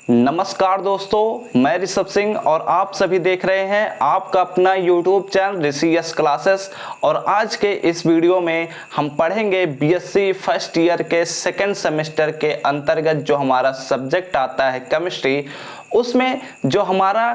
नमस्कार दोस्तों, मैं ऋषभ सिंह और आप सभी देख रहे हैं आपका अपना YouTube चैनल ऋषि यस क्लासेस। और आज के इस वीडियो में हम पढ़ेंगे बीएससी फर्स्ट ईयर के सेकंड सेमेस्टर के अंतर्गत जो हमारा सब्जेक्ट आता है केमिस्ट्री, उसमें जो हमारा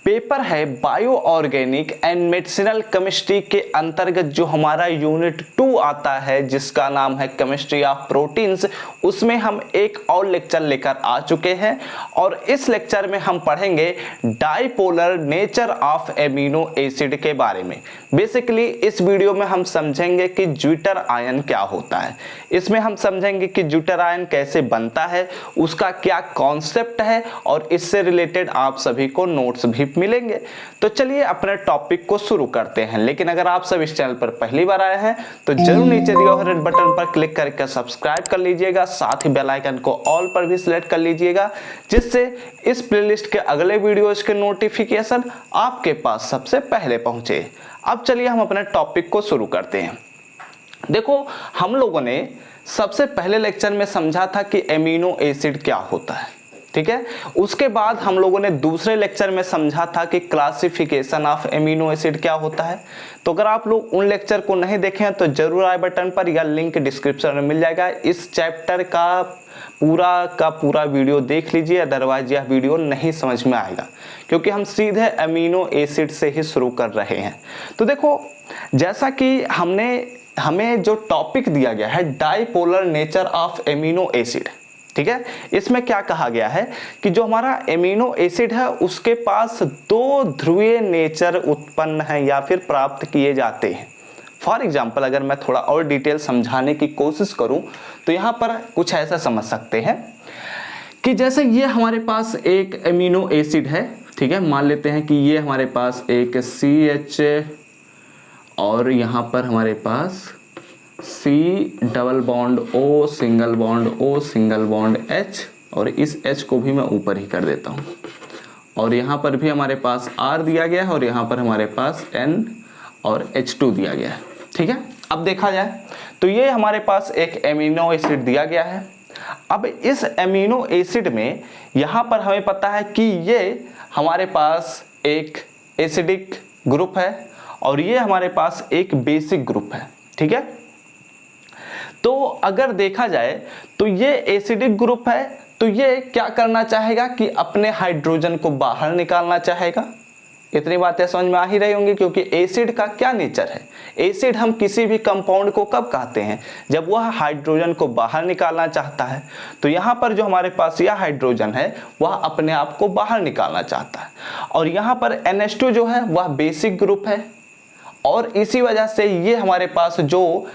पेपर है bio organic and medicinal chemistry के अंतर्गत जो हमारा यूनिट 2 आता है जिसका नाम है केमिस्ट्री ऑफ प्रोटीन्स, उसमें हम एक और लेक्चर लेकर आ चुके हैं। और इस लेक्चर में हम पढ़ेंगे dipolar nature of amino acid के बारे में। बेसिकली इस वीडियो में हम समझेंगे कि ज्विटर आयन क्या होता है, इसमें हम समझेंगे कि ज्विटर आयन कैसे बनता है, उसका क्या कॉन्सेप्ट है और इससे रिलेटेड आप सभी को नोट्स भी मिलेंगे। तो चलिए अपने टॉपिक को शुरू करते हैं। लेकिन अगर आप सब इस चैनल पर पहली बार आए हैं तो जरूर नीचे दिए हुए रेड बटन पर क्लिक करके सब्सक्राइब कर लीजिएगा, साथ ही बेल आइकन को ऑल पर भी सिलेक्ट कर लीजिएगा, जिससे इस प्लेलिस्ट के अगले वीडियोज के नोटिफिकेशन आपके पास सबसे पहले पहुंचे। अब चलिए हम अपने टॉपिक को शुरू करते हैं। देखो, हम लोगों ने सबसे पहले लेक्चर में समझा था कि एमिनो एसिड क्या होता है, ठीक है। उसके बाद हम लोगों ने दूसरे लेक्चर में समझा था कि क्लासिफिकेशन ऑफ एमिनो एसिड क्या होता है। तो अगर आप लोग उन लेक्चर को नहीं देखे हैं तो जरूर आई बटन पर या लिंक डिस्क्रिप्शन में मिल जाएगा, इस चैप्टर का पूरा वीडियो देख लीजिए, अदरवाइज यह वीडियो नहीं समझ में आएगा क्योंकि हम सीधे एमिनो एसिड से ही शुरू कर रहे हैं। तो देखो, जैसा कि हमें जो टॉपिक दिया गया है dipolar nature of amino acid, ठीक है, इसमें क्या कहा गया है कि जो हमारा एमिनो एसिड है उसके पास दो ध्रुवीय नेचर उत्पन्न है या फिर प्राप्त किए जाते हैं। फॉर एग्जाम्पल, अगर मैं थोड़ा और डिटेल समझाने की कोशिश करूं तो यहां पर कुछ ऐसा समझ सकते हैं कि जैसे ये हमारे पास एक एमिनो एसिड है, ठीक है, मान लेते हैं कि ये हमारे पास एक CH और यहां पर हमारे पास C double bond O single bond O single bond H, और इस H को भी मैं ऊपर ही कर देता हूं, और यहाँ पर भी हमारे पास R दिया गया है और यहाँ पर हमारे पास N और H2 दिया गया है, ठीक है। अब देखा जाए तो ये हमारे पास एक एमिनो एसिड दिया गया है। अब इस एमिनो एसिड में यहाँ पर हमें पता है कि ये हमारे पास एक एसिडिक ग्रुप है और ये हमारे पास एक बेसिक ग्रुप है, ठीक है। तो अगर देखा जाए तो ये एसिडिक ग्रुप है, तो ये क्या करना चाहेगा कि अपने हाइड्रोजन को बाहर निकालना चाहेगा। इतनी बातें समझ में आ ही रही होंगी, क्योंकि एसिड का क्या नेचर है। एसिड हम किसी भी कंपाउंड को कब कहते हैं, जब वह हाइड्रोजन को बाहर निकालना चाहता है। तो यहाँ पर जो हमारे पास यह हाइड्रोजन है वह अपने आप को बाहर निकालना चाहता है, और यहाँ पर NH2 जो है वह बेसिक ग्रुप है, और इसी वजह से ये हमारे पास जो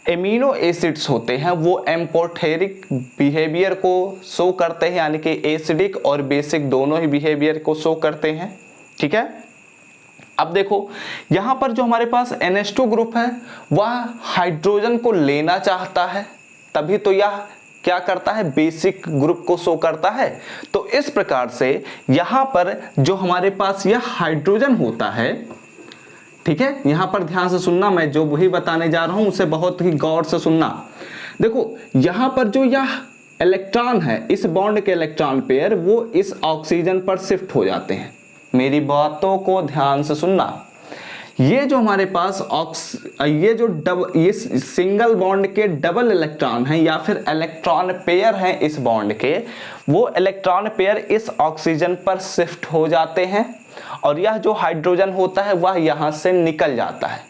एमिनो एसिड्स होते हैं वो एम्फोटेरिक बिहेवियर को शो करते हैं, यानी कि एसिडिक और बेसिक दोनों ही बिहेवियर को शो करते हैं, ठीक है। अब देखो, यहाँ पर जो हमारे पास NH2 ग्रुप है वह हाइड्रोजन को लेना चाहता है, तभी तो यह क्या करता है, बेसिक ग्रुप को शो करता है। तो इस प्रकार से यहाँ पर जो हमारे पास यह हाइड्रोजन होता है, ठीक है, यहां पर ध्यान से सुनना, मैं जो वही बताने जा रहा हूं उसे बहुत ही गौर से सुनना। देखो, यहां पर जो यह इलेक्ट्रॉन है, इस बॉन्ड के इलेक्ट्रॉन पेयर वो इस ऑक्सीजन पर शिफ्ट हो जाते हैं। मेरी बातों को ध्यान से सुनना। ये जो हमारे पास ये सिंगल बॉन्ड के डबल इलेक्ट्रॉन हैं या फिर इलेक्ट्रॉन पेयर हैं इस बॉन्ड के, वो इलेक्ट्रॉन पेयर इस ऑक्सीजन पर शिफ्ट हो जाते हैं, और यह जो हाइड्रोजन होता है वह यहां से निकल जाता है।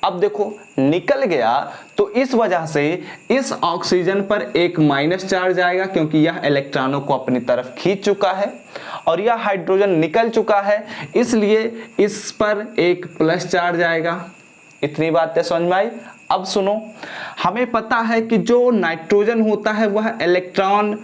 अब देखो, निकल गया तो इस वजह से इस ऑक्सीजन पर एक माइनस चार्ज आएगा, क्योंकि यह इलेक्ट्रॉनों को अपनी तरफ खींच चुका है, और यह हाइड्रोजन निकल चुका है, इसलिए इस पर एक प्लस चार्ज आएगा। इतनी बातें समझ में आई। अब सुनो, हमें पता है कि जो नाइट्रोजन होता है वह इलेक्ट्रॉन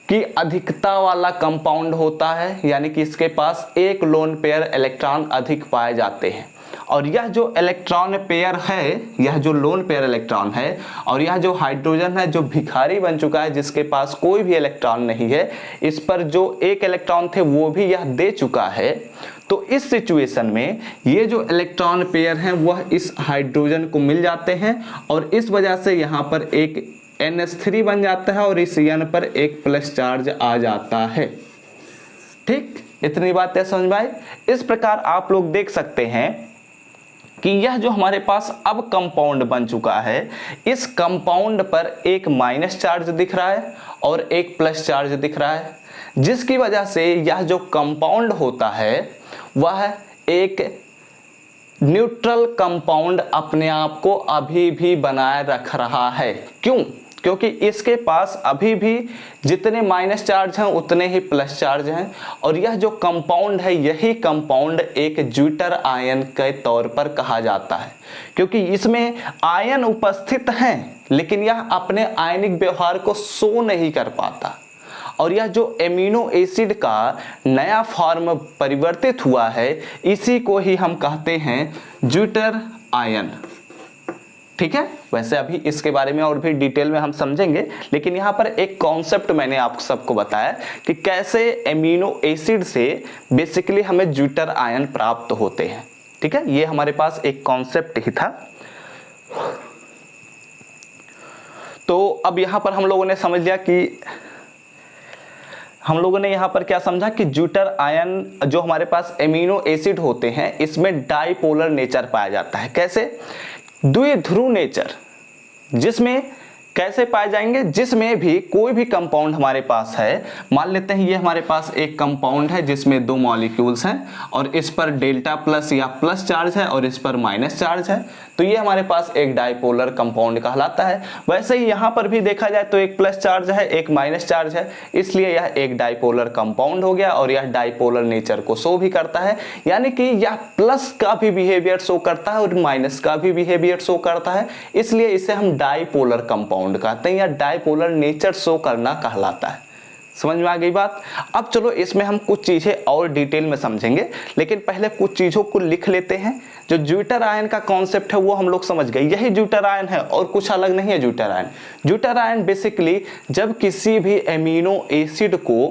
की अधिकता वाला कंपाउंड होता है, यानी कि इसके पास एक लोन पेयर इलेक्ट्रॉन अधिक पाए जाते हैं। और यह जो इलेक्ट्रॉन पेयर है, यह जो लोन पेयर इलेक्ट्रॉन है, और यह जो हाइड्रोजन है जो भिखारी बन चुका है, जिसके पास कोई भी इलेक्ट्रॉन नहीं है, इस पर जो एक इलेक्ट्रॉन थे वो भी यह दे चुका है। तो इस सिचुएशन में ये जो इलेक्ट्रॉन पेयर हैं वह इस हाइड्रोजन को मिल जाते हैं, और इस वजह से यहाँ पर एक NH3 बन जाता है और इस N पर एक प्लस चार्ज आ जाता है। ठीक, इतनी बातें समझ में आई। इस प्रकार आप लोग देख सकते हैं कि यह जो हमारे पास अब कंपाउंड बन चुका है, इस कंपाउंड पर एक माइनस चार्ज दिख रहा है और एक प्लस चार्ज दिख रहा है, जिसकी वजह से यह जो कंपाउंड होता है वह एक न्यूट्रल कंपाउंड अपने आप को अभी भी बनाए रख रहा है। क्यों? क्योंकि इसके पास अभी भी जितने माइनस चार्ज हैं उतने ही प्लस चार्ज हैं, और यह जो कंपाउंड है यही कंपाउंड एक ज्विटर आयन के तौर पर कहा जाता है, क्योंकि इसमें आयन उपस्थित हैं लेकिन यह अपने आयनिक व्यवहार को शो नहीं कर पाता। और यह जो एमिनो एसिड का नया फॉर्म परिवर्तित हुआ है, इसी को ही हम कहते हैं ज्विटर आयन। ठीक है, वैसे अभी इसके बारे में और भी डिटेल में हम समझेंगे, लेकिन यहाँ पर एक कॉन्सेप्ट मैंने आप सबको बताया कि कैसे एमिनो एसिड से बेसिकली हमें ज्विटर आयन प्राप्त होते हैं। ठीक है, ये हमारे पास एक कॉन्सेप्ट ही था। तो अब यहाँ पर हम लोगों ने समझ लिया कि हम लोगों ने यहाँ पर क्या समझा कि ज्विटर आयन जो हमारे पास एमिनो एसिड होते हैं इसमें डाइपोलर नेचर पाया जाता है। कैसे? द्विध्रुव नेचर, जिसमें कैसे पाए जाएंगे? जिसमें भी कोई भी कंपाउंड हमारे पास है, मान लेते हैं ये हमारे पास एक कंपाउंड है जिसमें दो मॉलिक्यूल्स हैं और इस पर डेल्टा प्लस या प्लस चार्ज है और इस पर माइनस चार्ज है, तो ये हमारे पास एक डाइपोलर कंपाउंड कहलाता है। वैसे ही यहाँ पर भी देखा जाए तो एक प्लस चार्ज है एक माइनस चार्ज है, इसलिए यह एक डाइपोलर कंपाउंड हो गया और यह डाइपोलर नेचर को शो भी करता है, यानी कि यह प्लस का भी बिहेवियर शो करता है और माइनस का भी बिहेवियर शो करता है, इसलिए इसे हम डाइपोलर कंपाउंड कहते हैं या डाइपोलर नेचर शो करना कहलाता है। समझ में आ गई बात? अब चलो इसमें हम कुछ चीजें और डिटेल में समझेंगे, लेकिन पहले कुछ चीजों को लिख लेते हैं। जो ज्विटर आयन का कॉन्सेप्ट है वो हम लोग समझ गए, यही ज्विटर आयन है और कुछ अलग नहीं है zwitter ion. Zwitter ion basically जब किसी भी एमिनो एसिड को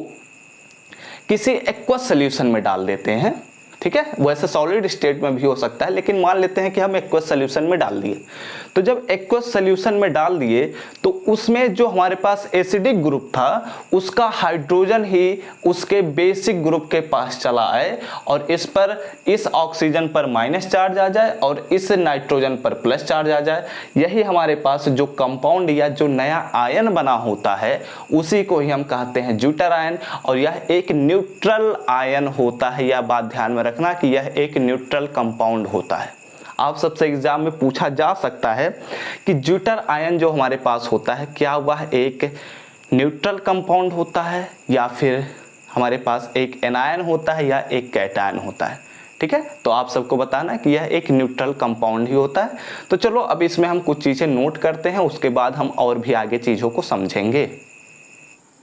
किसी एक्वस सॉल्यूशन में डाल देते हैं, ठीक है, वैसे सॉलिड स्टेट में भी हो सकता है, लेकिन मान लेते हैं कि हम एक्वस सॉल्यूशन में डाल दिए, तो जब एक्वस सॉल्यूशन में डाल दिए तो उसमें जो हमारे पास एसिडिक ग्रुप था उसका हाइड्रोजन ही उसके बेसिक ग्रुप के पास चला आए और इस पर इस ऑक्सीजन पर माइनस चार्ज आ जाए और इस नाइट्रोजन पर प्लस चार्ज आ जाए। यही हमारे पास जो कंपाउंड या जो नया आयन बना होता है उसी को ही हम कहते हैं ज्विटर आयन, और यह एक न्यूट्रल आयन होता है। यह बात ध्यान में रखना कि यह एक न्यूट्रल कंपाउंड होता है। आप सबसे एग्जाम में पूछा जा सकता है कि ज्विटर आयन जो हमारे पास होता है क्या वह एक न्यूट्रल कंपाउंड होता है या फिर हमारे पास एक एनायन होता है या एक कैटायन होता है। ठीक है, तो आप सबको बताना कि यह एक न्यूट्रल कंपाउंड ही होता है। तो चलो अब इसमें हम कुछ चीजें नोट करते हैं, उसके बाद हम और भी आगे चीजों को समझेंगे।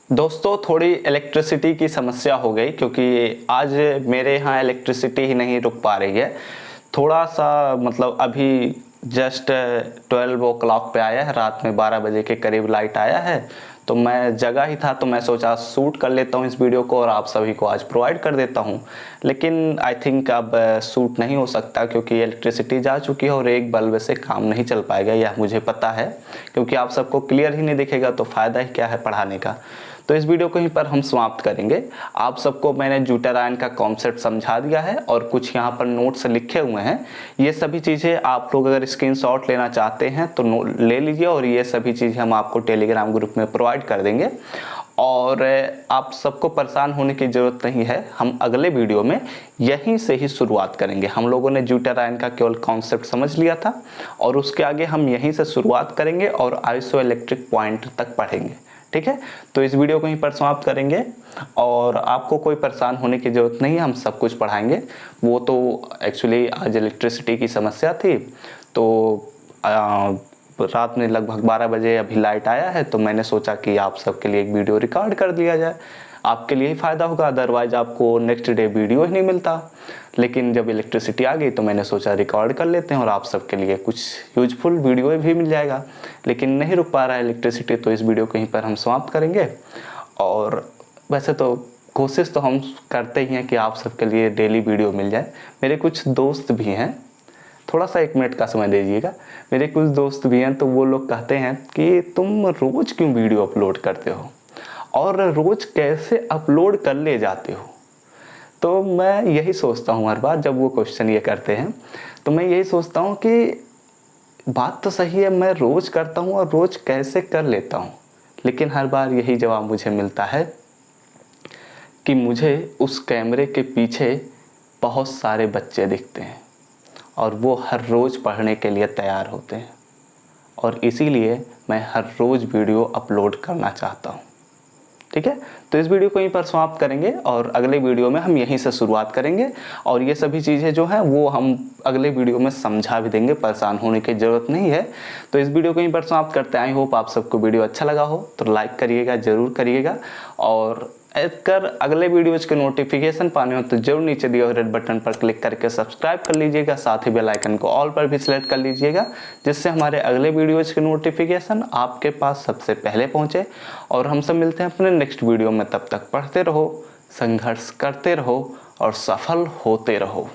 दोस्तों थोड़ी इलेक्ट्रिसिटी की समस्या हो गई क्योंकि आज मेरे यहाँ इलेक्ट्रिसिटी ही नहीं रुक पा रही है। थोड़ा सा मतलब अभी जस्ट 12 o'clock पे आया है, रात में 12 बजे के करीब लाइट आया है, तो मैं जगह ही था तो मैं सोचा शूट कर लेता हूँ इस वीडियो को और आप सभी को आज प्रोवाइड कर देता हूँ। लेकिन आई थिंक अब शूट नहीं हो सकता क्योंकि इलेक्ट्रिसिटी जा चुकी है और एक बल्ब से काम नहीं चल पाएगा, यह मुझे पता है, क्योंकि आप सबको क्लियर ही नहीं दिखेगा तो फ़ायदा ही क्या है पढ़ाने का। तो इस वीडियो को यहीं पर हम समाप्त करेंगे। आप सबको मैंने ज्विटर आयन का कॉन्सेप्ट समझा दिया है और कुछ यहाँ पर नोट्स लिखे हुए हैं। ये सभी चीज़ें आप लोग अगर स्क्रीनशॉट लेना चाहते हैं तो ले लीजिए और ये सभी चीज़ें हम आपको टेलीग्राम ग्रुप में प्रोवाइड कर देंगे। और आप सबको परेशान होने की ज़रूरत नहीं है, हम अगले वीडियो में यहीं से ही शुरुआत करेंगे। हम लोगों ने ज्विटर आयन का केवल कॉन्सेप्ट समझ लिया था और उसके आगे हम यहीं से शुरुआत करेंगे और आइसोइलेक्ट्रिक पॉइंट तक पढ़ेंगे। ठीक है, तो इस वीडियो को यहीं पर समाप्त करेंगे और आपको कोई परेशान होने की ज़रूरत नहीं है, हम सब कुछ पढ़ाएंगे। वो तो एक्चुअली आज इलेक्ट्रिसिटी की समस्या थी तो रात में लगभग 12 बजे अभी लाइट आया है, तो मैंने सोचा कि आप सबके लिए एक वीडियो रिकॉर्ड कर दिया जाए, आपके लिए ही फ़ायदा होगा, अदरवाइज आपको नेक्स्ट डे वीडियो ही नहीं मिलता। लेकिन जब इलेक्ट्रिसिटी आ गई तो मैंने सोचा रिकॉर्ड कर लेते हैं और आप सबके लिए कुछ यूजफुल वीडियो भी मिल जाएगा। लेकिन नहीं रुक पा रहा है इलेक्ट्रिसिटी, तो इस वीडियो को यहीं पर हम समाप्त करेंगे। और वैसे तो कोशिश तो हम करते ही हैं कि आप सबके लिए डेली वीडियो मिल जाए। मेरे कुछ दोस्त भी हैं थोड़ा सा 1 मिनट का समय दीजिएगा। मेरे कुछ दोस्त भी हैं तो वो लोग कहते हैं कि तुम रोज़ क्यों वीडियो अपलोड करते हो और रोज़ कैसे अपलोड कर ले जाते हो। तो मैं यही सोचता हूँ हर बार जब वो क्वेश्चन ये करते हैं, तो मैं यही सोचता हूँ कि बात तो सही है, मैं रोज़ करता हूँ और रोज़ कैसे कर लेता हूँ, लेकिन हर बार यही जवाब मुझे मिलता है कि मुझे उस कैमरे के पीछे बहुत सारे बच्चे दिखते हैं और वो हर रोज़ पढ़ने के लिए तैयार होते हैं और इसीलिए मैं हर रोज़ वीडियो अपलोड करना चाहता हूँ। ठीक है, तो इस वीडियो को यहीं पर समाप्त करेंगे और अगले वीडियो में हम यहीं से शुरुआत करेंगे और ये सभी चीज़ें जो हैं वो हम अगले वीडियो में समझा भी देंगे, परेशान होने की ज़रूरत नहीं है। तो इस वीडियो को यहीं पर समाप्त करते हैं। आई होप आप सबको वीडियो अच्छा लगा हो तो लाइक करिएगा, ज़रूर करिएगा और अगर अगले वीडियोज़ के नोटिफिकेशन पाने हो तो जरूर नीचे दिए हुए रेड बटन पर क्लिक करके सब्सक्राइब कर लीजिएगा, साथ ही बेल आइकन को ऑल पर भी सिलेक्ट कर लीजिएगा, जिससे हमारे अगले वीडियोज़ के नोटिफिकेशन आपके पास सबसे पहले पहुंचे। और हम सब मिलते हैं अपने नेक्स्ट वीडियो में, तब तक पढ़ते रहो, संघर्ष करते रहो और सफल होते रहो।